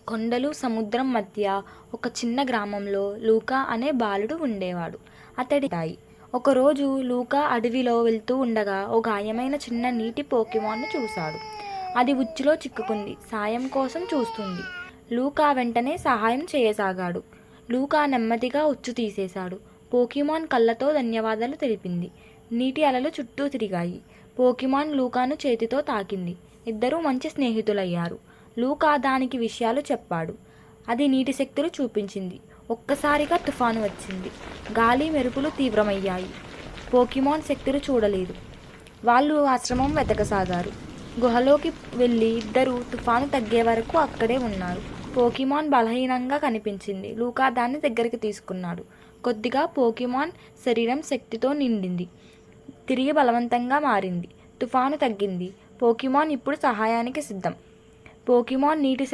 కొండలు సముద్రం మధ్య ఒక చిన్న గ్రామంలో లూకా అనే బాలుడు ఉండేవాడు. అతడి తాయి ఒకరోజు లూకా అడవిలో వెళ్తూ ఉండగా ఓ గాయమైన చిన్న నీటి పోకిమాన్ను చూశాడు. అది ఉచ్చులో చిక్కుకుంది. సాయం కోసం చూస్తుంది. లూకా వెంటనే సహాయం చేయసాగాడు. లూకా నెమ్మదిగా ఉచ్చు తీసేశాడు. పోకిమాన్ కళ్ళతో ధన్యవాదాలు తెలిపింది. నీటి అలలు చుట్టూ తిరిగాయి. పోకిమాన్ లూకాను చేతితో తాకింది. ఇద్దరూ మంచి స్నేహితులయ్యారు. లూకా దానికి విషయాలు చెప్పాడు. అది నీటి శక్తులు చూపించింది. ఒక్కసారిగా తుఫాను వచ్చింది. గాలి మెరుపులు తీవ్రమయ్యాయి. పోకిమాన్ శక్తులు చూడలేదు. వాళ్ళు ఆశ్రమం వెతకసాగారు. గుహలోకి వెళ్ళి ఇద్దరూ తుఫాను తగ్గే వరకు అక్కడే ఉన్నారు. పోకిమాన్ బలహీనంగా కనిపించింది. లూకా దాన్ని దగ్గరికి తీసుకున్నాడు. కొద్దిగా పోకిమాన్ శరీరం శక్తితో నిండింది. తిరిగి బలవంతంగా మారింది. తుఫాను తగ్గింది. పోకిమాన్ ఇప్పుడు సహాయానికి సిద్ధం. పోకిమాన్ నీటి